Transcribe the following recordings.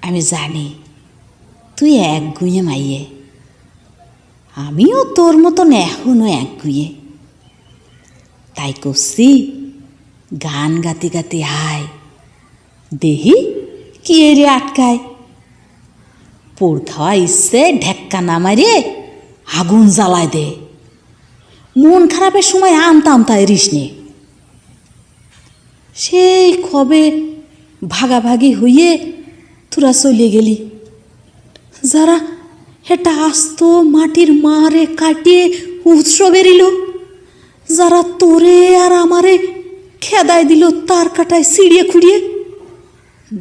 আমি জানি তুই একগুঁয়ে মাইয়ে, আমিও তোর মতন এখনও একগুঁয়ে। তাই করছি গান গাতে গাতে আয়, দেহি কি এরে আটকায়। পোড় খাওয়া ইচ্ছে ঢেক্কা না মারিয়ে আগুন জ্বালায় দে। মন খারাপের সময় আমতা আমতা এরিস নে। সেই কবে ভাগাভাগি হইয়ে তোরা চলে গেলি। যারা এটা আস্ত মাটির মারে কাটিয়ে উৎসব এরিল, যারা তোরে আর আমারে খেদায় দিল তার কাটায় ছিঁড়িয়ে খুঁড়িয়ে,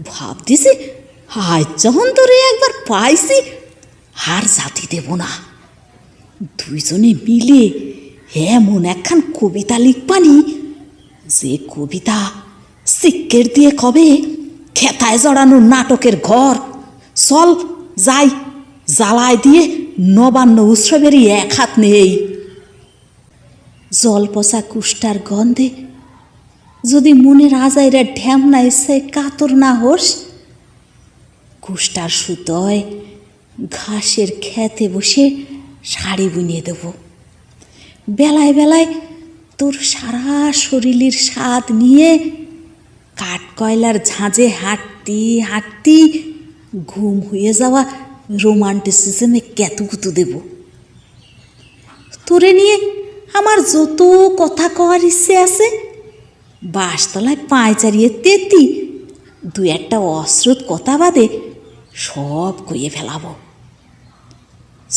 ভাবতেছি আজ যখন তোরে একবার পাইছি আর জাতি দেব না। দুইজনে মিলে এমন একখান কবিতা লিখবানি, যে কবিতা সিক্কের দিয়ে কবে খেতায় জড়ানো নাটকের ঘর। চল যাই, জ্বালায় দিয়ে নবান্ন উৎসবেরই এক হাত নেই। জল পচা কুষ্টার গন্ধে যদি মনের আজাইরা ঢ্যামনা ইচ্ছায় কাতর না হোস, কুষ্টার সুতোয় ঘাসের খেতে বসে শাড়ি বুনিয়ে দেব। বেলায় বেলায় তোর সারা শরীরের স্বাদ নিয়ে কাঠ কয়লার ঝাঁঝে হাঁটতি হাঁটতি ঘুম হয়ে যাওয়া রোমান্টিসিজমে কেতুকুতু দেব। তোরে নিয়ে আমার যত কথা কওয়ার ইচ্ছে আছে, বাঁশতলায় পায়চারিয়ে তেতি দু একটা অশ্রুত কথা বাদে সব কইয়ে ফেলাবো।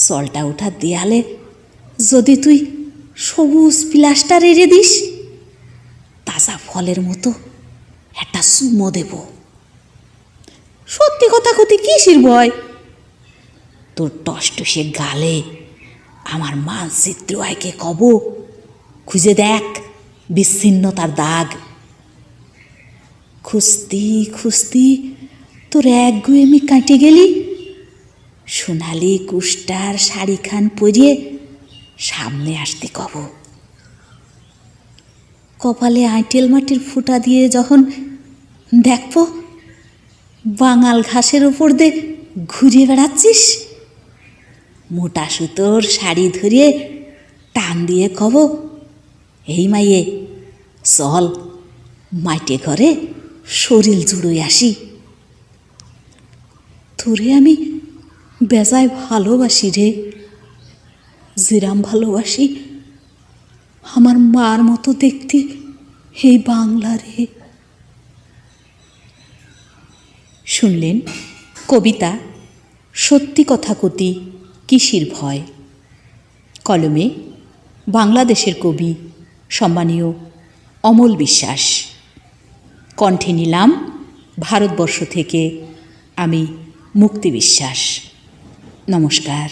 সলটা ওঠা দেয়ালে যদি তুই সবুজ প্লাস্টার এড়ে দিস, তাজা ফলের মতো একটা চুমো দেব। সত্যি কথা কতি কিসির ভয়? তোর টসটসে গালে আমার মানচিত্র আয়কে কব, খুঁজে দেখ বিচ্ছিন্নতার দাগ। খুঁজতি খুঁজতি তোর একগুঁয়েমি কাটে গেলি, সোনালি কুষ্টার শাড়িখান পরিয়ে সামনে আসতে কব। কপালে আঁটেল মাটির ফুটা দিয়ে যখন দেখব বাঙাল ঘাসের ওপর দিয়ে ঘুরে বেড়াচ্ছিস, মোটা সুতোর শাড়ি ধরিয়ে টান দিয়ে কব, এই মাইয়ে চল মাইটে ঘরে শরীর জুড়োই আসি। তোরে আমি বেজায় ভালোবাসি রে, জিরাম ভালোবাসি আমার মার মতো দেখতে এই বাংলা রে। শুনলেন কবিতা সত্যি কথা কতি কিসির ভয়। কলমে বাংলাদেশের কবি সম্মানীয় অমল বিশ্বাস। কণ্ঠে নিলাম ভারতবর্ষ থেকে আমি মুক্তি বিশ্বাস। নমস্কার।